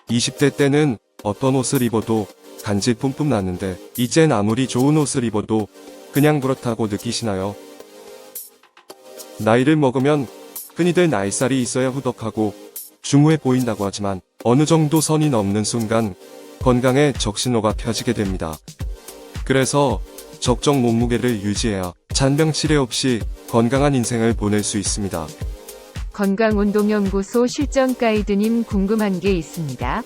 20대 때는 어떤 옷을 입어도 간지 뿜뿜 났는데 이젠 아무리 좋은 옷을 입어도 그냥 그렇다고 느끼시나요? 나이를 먹으면 흔히들 나이살이 있어야 후덕하고 중후해 보인다고 하지만 어느 정도 선이 넘는 순간 건강에 적신호가 펴지게 됩니다. 그래서 적정 몸무게를 유지해야 잔병 치레 없이 건강한 인생을 보낼 수 있습니다. 건강운동연구소 실전 가이드님 궁금한 게 있습니다.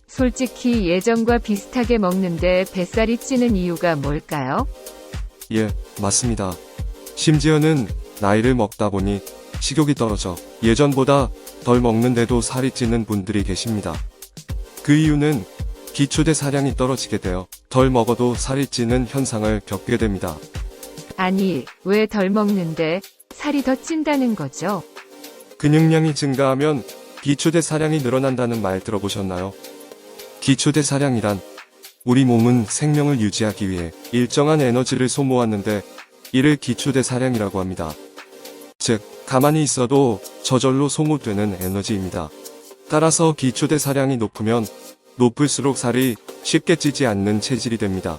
솔직히 예전과 비슷하게 먹는데 뱃살이 찌는 이유가 뭘까요? 예, 맞습니다. 심지어는 나이를 먹다 보니 식욕이 떨어져 예전보다 덜 먹는데도 살이 찌는 분들이 계십니다. 그 이유는 기초대사량이 떨어지게 되어 덜 먹어도 살이 찌는 현상을 겪게 됩니다. 아니, 왜 덜 먹는데 살이 더 찐다는 거죠? 근육량이 증가하면 기초대사량이 늘어난다는 말 들어보셨나요? 기초대사량이란 우리 몸은 생명을 유지하기 위해 일정한 에너지를 소모하는데 이를 기초대사량이라고 합니다. 즉, 가만히 있어도 저절로 소모되는 에너지입니다. 따라서 기초대사량이 높으면 높을수록 살이 쉽게 찌지 않는 체질이 됩니다.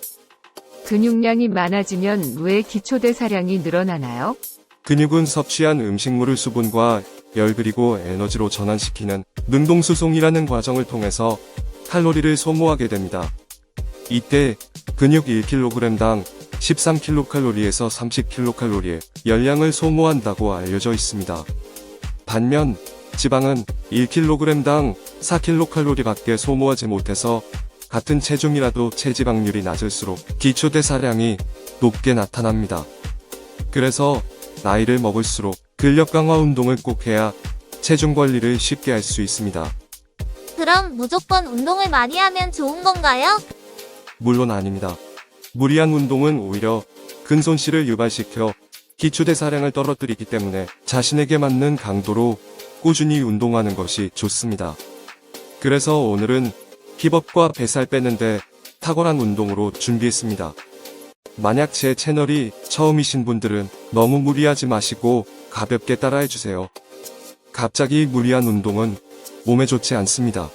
근육량이 많아지면 왜 기초대사량이 늘어나나요? 근육은 섭취한 음식물을 수분과 열 그리고 에너지로 전환시키는 능동수송이라는 과정을 통해서 칼로리를 소모하게 됩니다. 이때 근육 1kg당 13kcal에서 30kcal의 열량을 소모한다고 알려져 있습니다. 반면 지방은 1kg당 4kcal밖에 소모하지 못해서 같은 체중이라도 체지방률이 낮을수록 기초대사량이 높게 나타납니다. 그래서 나이를 먹을수록 근력 강화 운동을 꼭 해야 체중 관리를 쉽게 할 수 있습니다. 그럼 무조건 운동을 많이 하면 좋은 건가요? 물론 아닙니다. 무리한 운동은 오히려 근손실을 유발시켜 기초대사량을 떨어뜨리기 때문에 자신에게 맞는 강도로 꾸준히 운동하는 것이 좋습니다. 그래서 오늘은 힙업과 뱃살 빼는데 탁월한 운동으로 준비했습니다. 만약 제 채널이 처음이신 분들은 너무 무리하지 마시고 가볍게 따라해주세요. 갑자기 무리한 운동은 몸에 좋지 않습니다.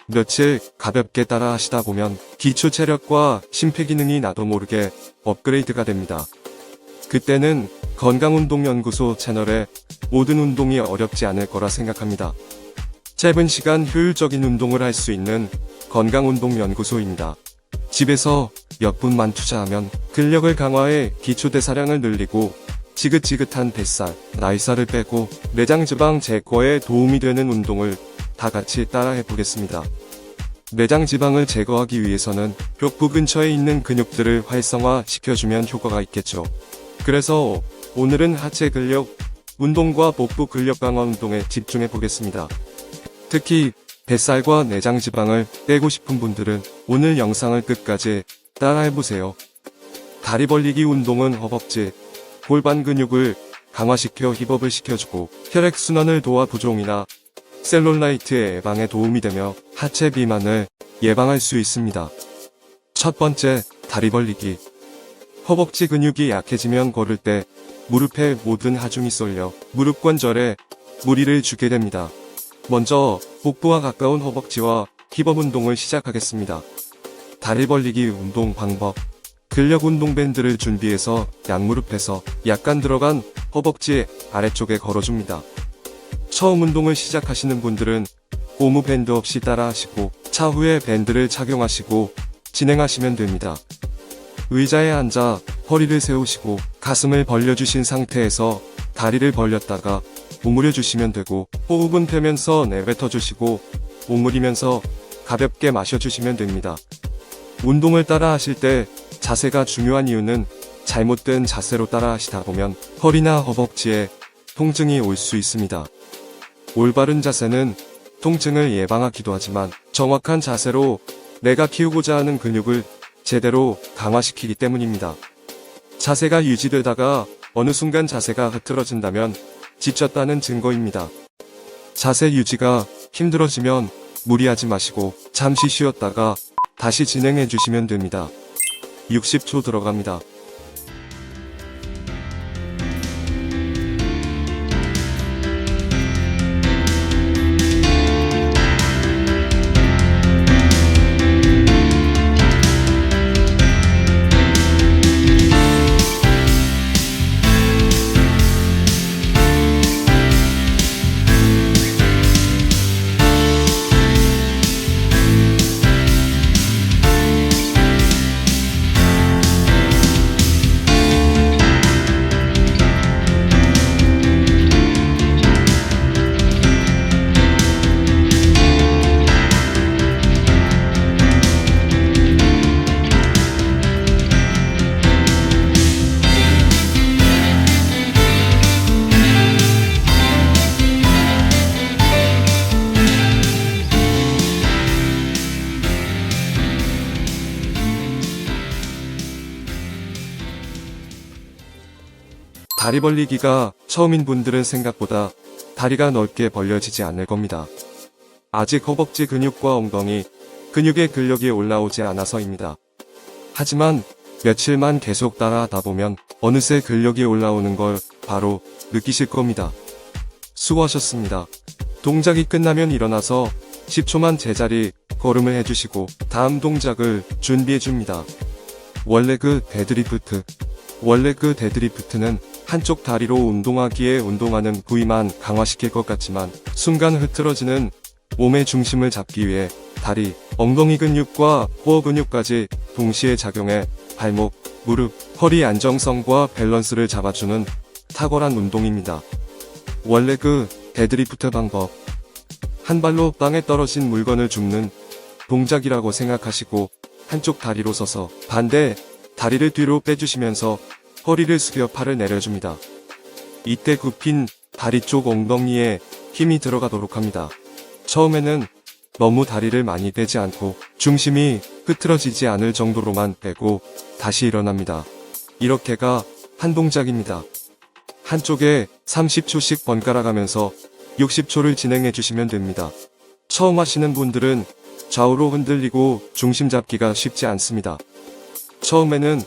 며칠 가볍게 따라 하시다 보면 기초 체력과 심폐기능이 나도 모르게 업그레이드가 됩니다. 그때는 건강운동연구소 채널에 모든 운동이 어렵지 않을 거라 생각합니다. 짧은 시간 효율적인 운동을 할 수 있는 건강운동연구소입니다. 집에서 몇 분만 투자하면 근력을 강화해 기초대사량을 늘리고 지긋지긋한 뱃살, 나이살을 빼고 내장지방 제거에 도움이 되는 운동을 다 같이 따라해 보겠습니다. 내장지방을 제거하기 위해서는 벽부 근처에 있는 근육들을 활성화시켜주면 효과가 있겠죠. 그래서 오늘은 하체 근력 운동과 복부 근력 강화 운동에 집중해 보겠습니다. 특히 뱃살과 내장지방을 빼고 싶은 분들은 오늘 영상을 끝까지 따라해보세요. 다리 벌리기 운동은 허벅지, 골반 근육을 강화시켜 힙업을 시켜주고 혈액순환을 도와 부종이나 셀룰라이트 예방에 도움이 되며 하체 비만을 예방할 수 있습니다. 첫 번째, 다리 벌리기. 허벅지 근육이 약해지면 걸을 때 무릎에 모든 하중이 쏠려 무릎 관절에 무리를 주게 됩니다. 먼저 복부와 가까운 허벅지와 힙업 운동을 시작하겠습니다. 다리 벌리기 운동 방법. 근력 운동 밴드를 준비해서 양무릎에서 약간 들어간 허벅지 아래쪽에 걸어줍니다. 처음 운동을 시작하시는 분들은 고무 밴드 없이 따라하시고 차후에 밴드를 착용하시고 진행하시면 됩니다. 의자에 앉아 허리를 세우시고 가슴을 벌려주신 상태에서 다리를 벌렸다가 오므려 주시면 되고 호흡은 펴면서 내뱉어 주시고 오므리면서 가볍게 마셔주시면 됩니다. 운동을 따라 하실 때 자세가 중요한 이유는 잘못된 자세로 따라 하시다 보면 허리나 허벅지에 통증이 올 수 있습니다. 올바른 자세는 통증을 예방하기도 하지만 정확한 자세로 내가 키우고자 하는 근육을 제대로 강화시키기 때문입니다. 자세가 유지되다가 어느 순간 자세가 흐트러진다면 지쳤다는 증거입니다. 자세 유지가 힘들어지면 무리하지 마시고 잠시 쉬었다가 다시 진행해 주시면 됩니다. 60초 들어갑니다. 다리 벌리기가 처음인 분들은 생각보다 다리가 넓게 벌려지지 않을 겁니다. 아직 허벅지 근육과 엉덩이 근육의 근력이 올라오지 않아서입니다. 하지만 며칠만 계속 따라하다 보면 어느새 근력이 올라오는 걸 바로 느끼실 겁니다. 수고하셨습니다. 동작이 끝나면 일어나서 10초만 제자리 걸음을 해주시고 다음 동작을 준비해줍니다. 원레그 데드리프트. 원레그 데드리프트는 한쪽 다리로 운동하기에 운동하는 부위만 강화시킬 것 같지만 순간 흐트러지는 몸의 중심을 잡기 위해 다리, 엉덩이 근육과 코어 근육까지 동시에 작용해 발목, 무릎, 허리 안정성과 밸런스를 잡아주는 탁월한 운동입니다. 원레그 데드리프트 방법. 한 발로 땅에 떨어진 물건을 줍는 동작이라고 생각하시고 한쪽 다리로 서서 반대 다리를 뒤로 빼주시면서 허리를 숙여 팔을 내려줍니다. 이때 굽힌 다리 쪽 엉덩이에 힘이 들어가도록 합니다. 처음에는 너무 다리를 많이 빼지 않고 중심이 흐트러지지 않을 정도로만 빼고 다시 일어납니다. 이렇게가 한 동작입니다. 한쪽에 30초씩 번갈아 가면서 60초를 진행해 주시면 됩니다. 처음 하시는 분들은 좌우로 흔들리고 중심 잡기가 쉽지 않습니다. 처음에는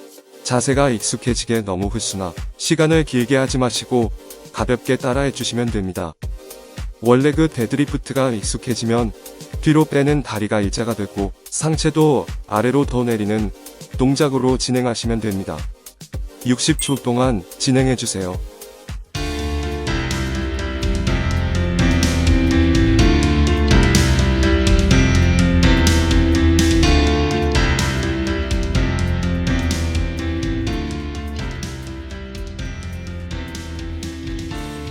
자세가 익숙해지게 너무 흡수나 시간을 길게 하지 마시고 가볍게 따라해 주시면 됩니다. 원레그 데드리프트가 익숙해지면 뒤로 빼는 다리가 일자가 되고 상체도 아래로 더 내리는 동작으로 진행하시면 됩니다. 60초 동안 진행해 주세요.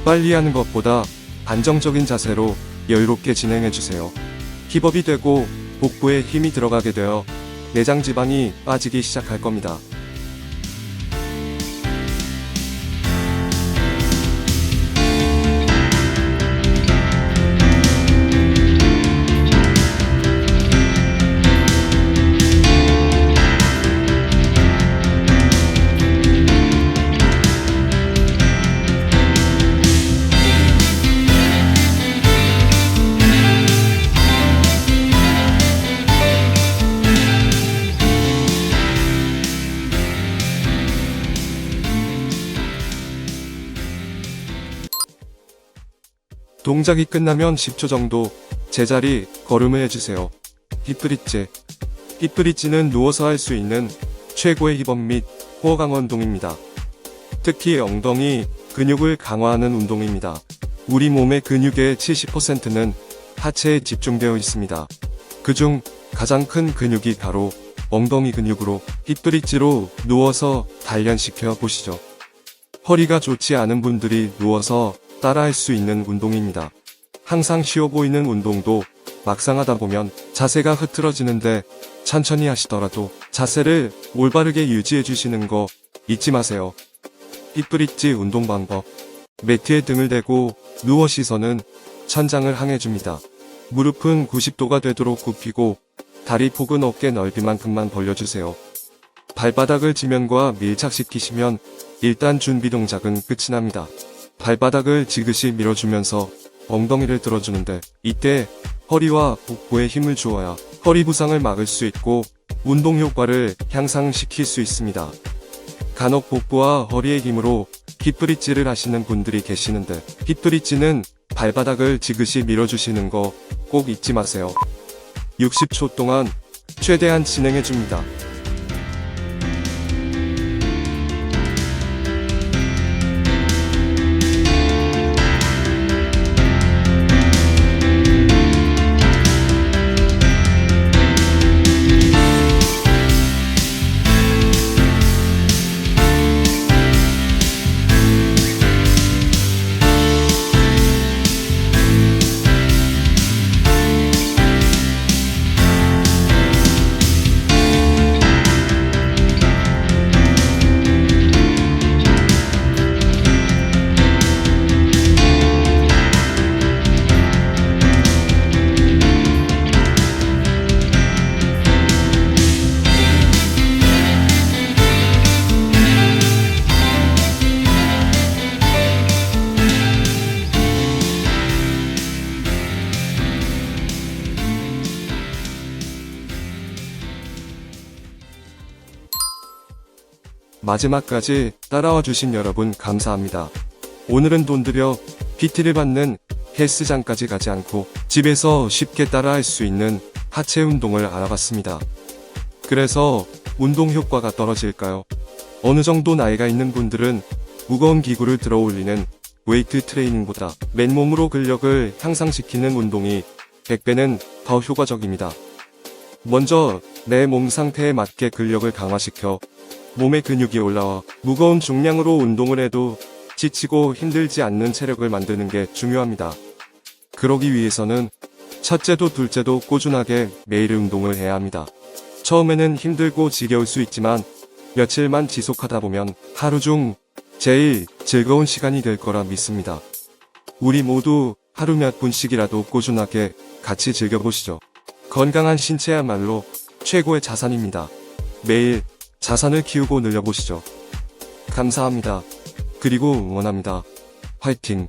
빨리 하는 것보다 안정적인 자세로 여유롭게 진행해주세요. 힙업이 되고 복부에 힘이 들어가게 되어 내장 지방이 빠지기 시작할 겁니다. 동작이 끝나면 10초 정도 제자리 걸음을 해주세요. 힙브릿지. 힙브릿지는 누워서 할 수 있는 최고의 힙업 및 코어 강화 운동입니다. 특히 엉덩이 근육을 강화하는 운동입니다. 우리 몸의 근육의 70%는 하체에 집중되어 있습니다. 그중 가장 큰 근육이 바로 엉덩이 근육으로 힙브릿지로 누워서 단련시켜 보시죠. 허리가 좋지 않은 분들이 누워서 따라할 수 있는 운동입니다. 항상 쉬워 보이는 운동도 막상 하다 보면 자세가 흐트러지는데 천천히 하시더라도 자세를 올바르게 유지해 주시는 거 잊지 마세요. 힙브릿지 운동 방법. 매트에 등을 대고 누워 시선은 천장을 향해 줍니다. 무릎은 90도가 되도록 굽히고 다리 폭은 어깨 넓이만큼만 벌려주세요. 발바닥을 지면과 밀착시키시면 일단 준비 동작은 끝이 납니다. 발바닥을 지그시 밀어주면서 엉덩이를 들어주는데 이때 허리와 복부에 힘을 주어야 허리 부상을 막을 수 있고 운동 효과를 향상시킬 수 있습니다. 간혹 복부와 허리의 힘으로 힙브릿지를 하시는 분들이 계시는데 힙브릿지는 발바닥을 지그시 밀어주시는 거 꼭 잊지 마세요. 60초 동안 최대한 진행해줍니다. 마지막까지 따라와 주신 여러분 감사합니다. 오늘은 돈 들여 PT를 받는 헬스장까지 가지 않고 집에서 쉽게 따라할 수 있는 하체 운동을 알아봤습니다. 그래서 운동 효과가 떨어질까요? 어느 정도 나이가 있는 분들은 무거운 기구를 들어 올리는 웨이트 트레이닝보다 맨몸으로 근력을 향상시키는 운동이 100배는 더 효과적입니다. 먼저 내 몸 상태에 맞게 근력을 강화시켜 몸의 근육이 올라와 무거운 중량으로 운동을 해도 지치고 힘들지 않는 체력을 만드는 게 중요합니다. 그러기 위해서는 첫째도 둘째도 꾸준하게 매일 운동을 해야 합니다. 처음에는 힘들고 지겨울 수 있지만 며칠만 지속하다 보면 하루 중 제일 즐거운 시간이 될 거라 믿습니다. 우리 모두 하루 몇 분씩이라도 꾸준하게 같이 즐겨보시죠. 건강한 신체야말로 최고의 자산입니다. 매일 자산을 키우고 늘려보시죠. 감사합니다. 그리고 응원합니다. 화이팅!